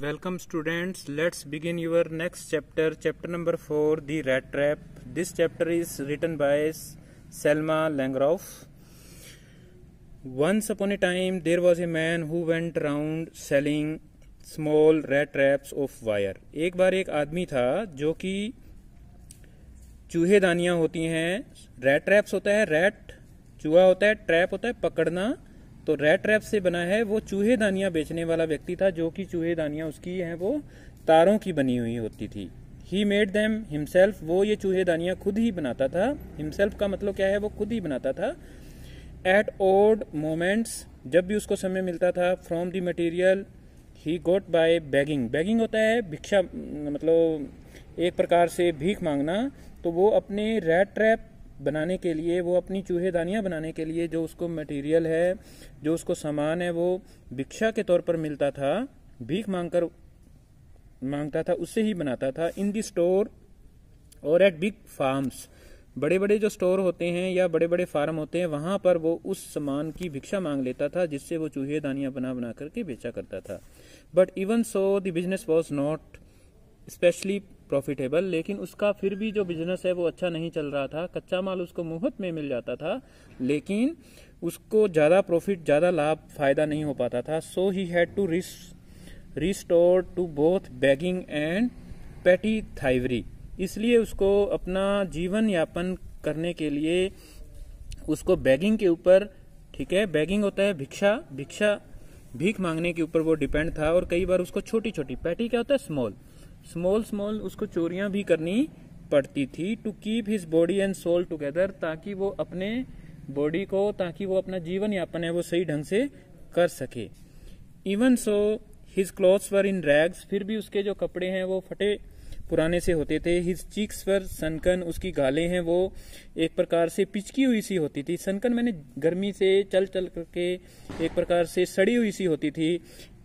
Welcome students, let's begin your next chapter, chapter number 4, The Rat Trap. This chapter is written by Selma Langrof. Once upon a time there was a man who went around selling small rat traps of wire. एक बार एक आदमी था जो कि चूहेदानियां होती हैं, rat traps होता है, रैट चूहा होता है, ट्रैप होता है पकड़ना, तो रैट ट्रैप से बना है। वो चूहेदानियां बेचने वाला व्यक्ति था जो कि चूहेदानियां उसकी हैं वो तारों की बनी हुई होती थी। ही मेड देम हिमसेल्फ, वो ये चूहेदानियां खुद ही बनाता था। हिमसेल्फ का मतलब क्या है, वो खुद ही बनाता था। एट ओड मोमेंट्स, जब भी उसको समय मिलता था, from the material he got by begging. Begging होता है भिक्षा, मतलब एक प्रकार से भीख मांगना। तो वो अपने रैट ट्रैप बनाने के लिए, वो अपनी चूहेदानियां बनाने के लिए जो उसको मटेरियल है, जो उसको सामान है, वो भिक्षा के तौर पर मिलता था, भीख मांगता था, उससे ही बनाता था। इन दी स्टोर और एट बिग फार्म्स, बड़े बड़े जो स्टोर होते हैं या बड़े बड़े फार्म होते हैं, वहां पर वो उस सामान की भिक्षा मांग लेता था जिससे वो चूहेदानियां बना करके बेचा करता था। But even so the business was not specially profitable, लेकिन उसका फिर भी जो बिजनेस है वो अच्छा नहीं चल रहा था। कच्चा माल उसको मुफ्त में मिल जाता था, लेकिन उसको ज्यादा प्रॉफिट, ज्यादा लाभ, फायदा नहीं हो पाता था। So he had to restore to both begging and petty thievery. इसलिए उसको अपना जीवन यापन करने के लिए उसको बेगिंग के ऊपर, ठीक है, बेगिंग होता है भिक्षा, भीख मांगने के ऊपर वो डिपेंड था। और कई बार उसको छोटी छोटी, पैटी क्या होता है, स्मॉल उसको चोरियां भी करनी पड़ती थी। To keep his body and soul together, ताकि वो अपने बॉडी को, ताकि वो अपना जीवन यापन है वो सही ढंग से कर सके। इवन सो हिज क्लॉथ्स वर इन रैग्स, फिर भी उसके जो कपड़े हैं वो फटे पुराने से होते थे। हिज चीक्स वर सनकन, उसकी गालें हैं वो एक प्रकार से पिचकी हुई सी होती थी। सनकन मैंने गर्मी से चल करके एक प्रकार से सड़ी हुई सी होती थी।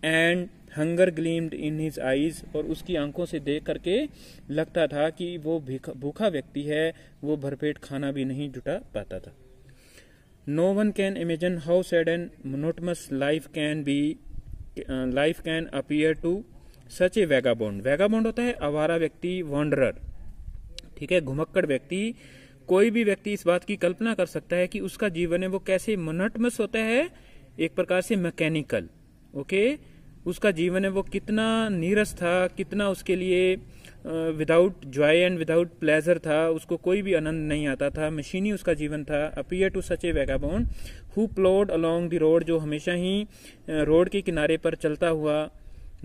And hunger gleamed in his eyes, और उसकी आंखों से देख करके लगता था कि वो भूखा व्यक्ति है, वो भरपेट खाना भी नहीं जुटा पाता था। No one can imagine how sad and monotonous life can appear to such a vagabond. Vagabond होता है आवारा व्यक्ति, वॉन्डरर, ठीक है, घुमक्कड़ व्यक्ति। कोई भी व्यक्ति इस बात की कल्पना कर सकता है कि उसका जीवन है वो कैसे मोनोटमस होता है, एक प्रकार से मैकेनिकल, ओके। उसका जीवन है वो कितना नीरस था, कितना उसके लिए without Joy and without pleasure था, उसको कोई भी आनंद नहीं आता था, मशीनी उसका जीवन था। Appear to such a vagabond who plod along the road, जो हमेशा ही रोड के किनारे पर चलता हुआ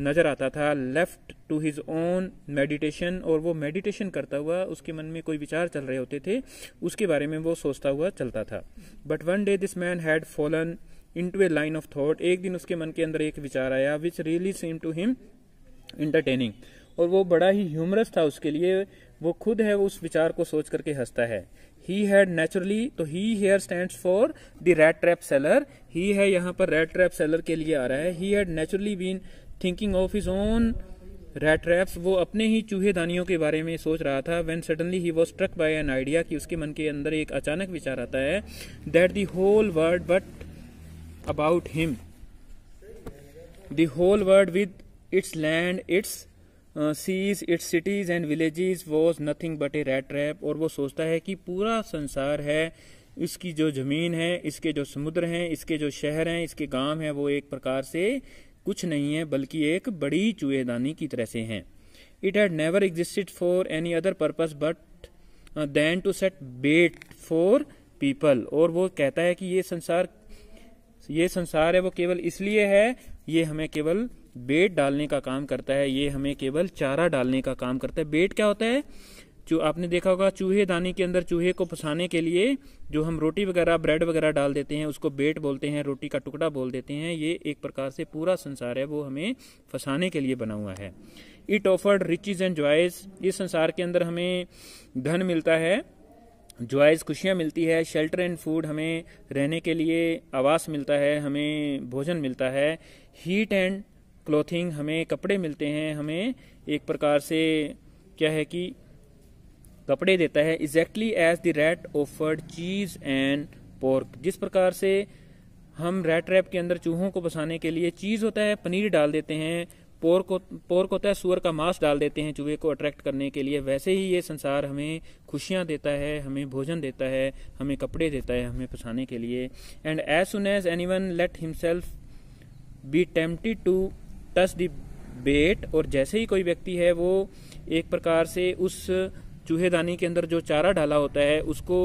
नजर आता था। Left to his own meditation, और वो मेडिटेशन करता हुआ, उसके मन में कोई विचार चल रहे होते थे, उसके बारे में वो सोचता हुआ चलता था। But one day this man had fallen into a line of thought, एक दिन उसके मन के अंदर एक विचार आया, which really seem to him entertaining, और वो बड़ा ही ह्यूमरस था उसके लिए। वो खुद है वो उस विचार को सोच करके हंसता है। ही हैड नेचुरली, तो he here stands for the rat trap seller, ही है यहाँ पर रैट ट्रैप सेलर के लिए आ रहा है। He had naturally been thinking of his own rat traps, वो अपने ही चूहेदानियों के बारे में सोच रहा था। When suddenly he was struck by an idea, कि उसके मन के अंदर एक अचानक विचार आता है, that the whole world but about him, the whole world with its land, its seas, its cities and villages was nothing but a rat trap। और वो सोचता है कि पूरा संसार है, इसकी जो जमीन है, इसके जो समुद्र हैं, इसके जो शहर हैं, इसके गांव हैं, वो एक प्रकार से कुछ नहीं है बल्कि एक बड़ी चूहेदानी की तरह से हैं। It had never existed for any other purpose but than to set bait for people। और वो कहता है कि ये संसार है वो केवल इसलिए है, ये हमें केवल बेट डालने का काम करता है, ये हमें केवल चारा डालने का काम करता है। बेट क्या होता है, जो आपने देखा होगा चूहेदानी के अंदर चूहे को फंसाने के लिए जो हम रोटी वगैरह, ब्रेड वगैरह डाल देते हैं, उसको बेट बोलते हैं, रोटी का टुकड़ा बोल देते हैं। ये एक प्रकार से पूरा संसार है वो हमें फंसाने के लिए बना हुआ है। It offered riches and joys, इस संसार के अंदर हमें धन मिलता है, जॉयज खुशियाँ मिलती है, शेल्टर एंड फूड, हमें रहने के लिए आवास मिलता है, हमें भोजन मिलता है। हीट एंड क्लोथिंग, हमें कपड़े मिलते हैं, हमें एक प्रकार से क्या है कि कपड़े देता है। Exactly as the rat offered cheese and pork, जिस प्रकार से हम रैट ट्रैप के अंदर चूहों को फंसाने के लिए चीज होता है, पनीर डाल देते हैं, पोर्क होता है सुअर का मांस डाल देते हैं चूहे को अट्रैक्ट करने के लिए, वैसे ही ये संसार हमें खुशियां देता है, हमें भोजन देता है, हमें कपड़े देता है हमें फंसाने के लिए। And as soon as anyone let himself be tempted to touch the bait, और जैसे ही कोई व्यक्ति है वो एक प्रकार से उस चूहेदानी के अंदर जो चारा डाला होता है उसको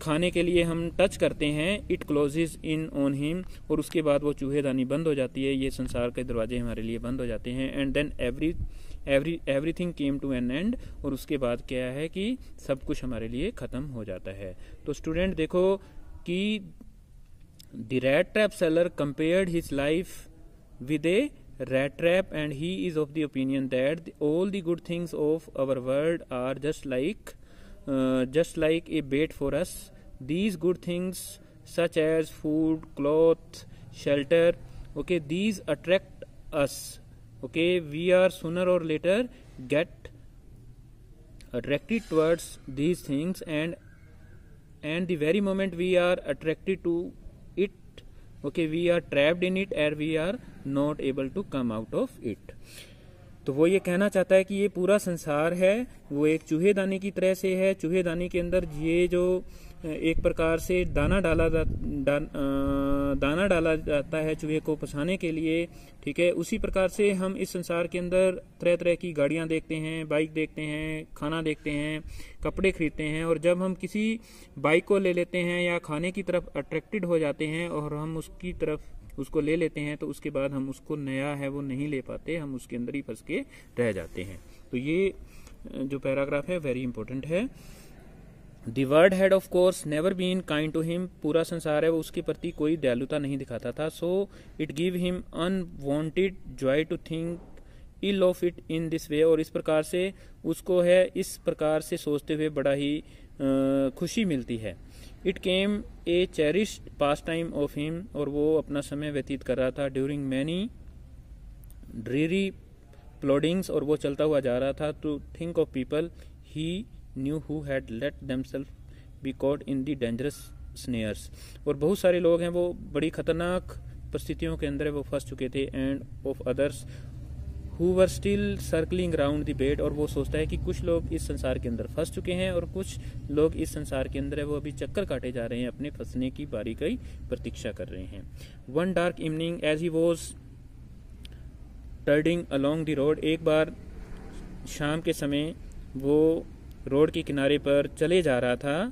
खाने के लिए हम टच करते हैं, it closes in on him, और उसके बाद वो चूहेदानी बंद हो जाती है, ये संसार के दरवाजे हमारे लिए बंद हो जाते हैं। And then everything came to an end, और उसके बाद क्या है कि सब कुछ हमारे लिए खत्म हो जाता है। तो स्टूडेंट देखो कि the rat trap seller compared his life with A rat trap, and he is of the opinion that all the good things of our world are just like a bait for us. These good things such as food, cloth, shelter, okay, these attract us, okay, we are sooner or later get attracted towards these things, and the very moment we are attracted to it, okay, we are trapped in it and we are not able to come out of it. तो वो ये कहना चाहता है कि ये पूरा संसार है वो एक चूहेदानी की तरह से है। चूहेदानी के अंदर ये जो एक प्रकार से दाना डाला जाता है चूहे को फंसाने के लिए, ठीक है, उसी प्रकार से हम इस संसार के अंदर तरह तरह की गाड़ियां देखते हैं, बाइक देखते हैं, खाना देखते हैं, कपड़े खरीदते हैं, और जब हम किसी बाइक को ले लेते हैं या खाने की तरफ अट्रैक्टेड हो जाते हैं और हम उसकी तरफ उसको ले लेते हैं, तो उसके बाद हम उसको नया है वो नहीं ले पाते, हम उसके अंदर ही फंस के रह जाते हैं। तो ये जो पैराग्राफ है वेरी इंपॉर्टेंट है। The world had of course never been kind to him, पूरा संसार है वो उसके प्रति कोई दयालुता नहीं दिखाता था। So it gave him unwanted joy to think ill of it in this way, और इस प्रकार से उसको है इस प्रकार से सोचते हुए बड़ा ही खुशी मिलती है। It came a cherished pastime of him, और वो अपना समय व्यतीत कर रहा था during many dreary ploddings, और वो चलता हुआ जा रहा था to think of people he knew who had let themselves be caught in the dangerous snares, और बहुत सारे लोग हैं वो बड़ी खतरनाक परिस्थितियों के अंदर वो फंस चुके थे, and of others who were still circling around the bait, और वो सोचता है कि कुछ लोग इस संसार के अंदर फंस चुके हैं और कुछ लोग इस संसार के अंदर है वो अभी चक्कर काटे जा रहे हैं, अपने फंसने की बारी की प्रतीक्षा कर रहे हैं। One dark evening as he was trudging along the road, एक बार शाम के समय वो रोड के किनारे पर चले जा रहा था।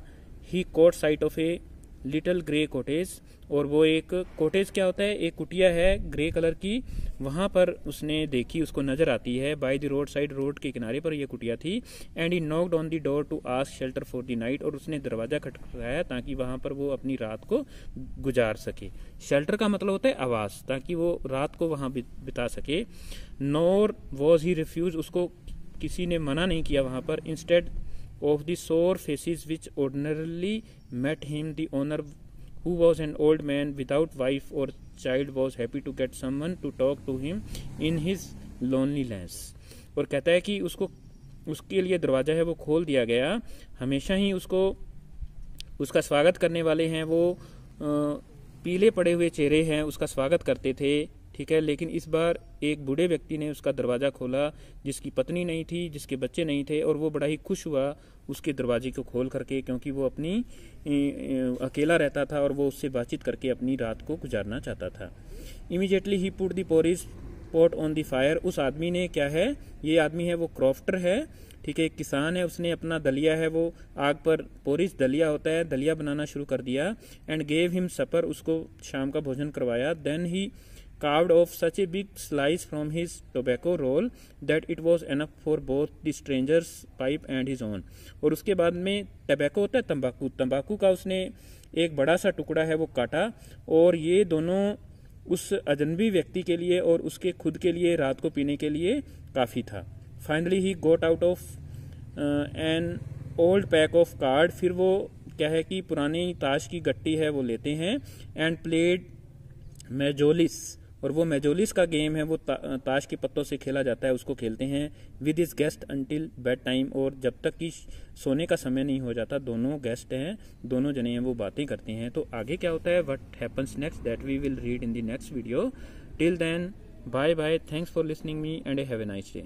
He caught sight of a little grey cottage, और वो एक कॉटेज क्या होता है, एक कुटिया है ग्रे कलर की, वहां पर उसने देखी, उसको नजर आती है by the road side, road के किनारे पर ये कुटिया थी। And he knocked on the door to ask shelter for the night, और उसने दरवाजा खटखटाया ताकि वहां पर वो अपनी रात को गुजार सके। शेल्टर का मतलब होता है आवास, ताकि वो रात को वहां बिता सके। नॉर वॉज ही रिफ्यूज, उसको किसी ने मना नहीं किया वहां पर। Instead of the sour faces which ordinarily met him, the owner who was an old man without wife or child was happy to get someone to talk to him in his loneliness, और कहता है कि उसके लिए दरवाजा है वो खोल दिया गया। हमेशा ही उसका स्वागत करने वाले हैं वो पीले पड़े हुए चेहरे हैं उसका स्वागत करते थे, ठीक है, लेकिन इस बार एक बूढ़े व्यक्ति ने उसका दरवाजा खोला जिसकी पत्नी नहीं थी, जिसके बच्चे नहीं थे, और वो बड़ा ही खुश हुआ उसके दरवाजे को खोल करके, क्योंकि वो अपनी अकेला रहता था और वो उससे बातचीत करके अपनी रात को गुजारना चाहता था। Immediately he put the porridge pot on the fire, उस आदमी ने क्या है, ये आदमी है वो क्रॉफ्टर है, ठीक है, एक किसान है, उसने अपना दलिया है वो आग पर, पोरिज दलिया होता है, दलिया बनाना शुरू कर दिया। एंड गेव हिम सपर, उसको शाम का भोजन करवाया। Then he carved off such a big slice from his tobacco roll that it was enough for both the stranger's pipe and his own, और उसके बाद में टबैको होता है तंबाकू का उसने एक बड़ा सा टुकड़ा है वो काटा, और ये दोनों उस अजनबी व्यक्ति के लिए और उसके खुद के लिए रात को पीने के लिए काफ़ी था। Finally he got out of an old pack of card, फिर वो क्या है कि पुरानी ताश की गट्टी है वो लेते हैं। एंड प्लेड मेजोलिस, और वो मेजोलिस का गेम है वो ताश के पत्तों से खेला जाता है, उसको खेलते हैं with his guest until bed time, और जब तक कि सोने का समय नहीं हो जाता दोनों गेस्ट हैं, दोनों जने हैं वो बातें करते हैं। तो आगे क्या होता है, what happens next, that we will read in the next video. Till then bye bye, thanks for listening me and have a nice day.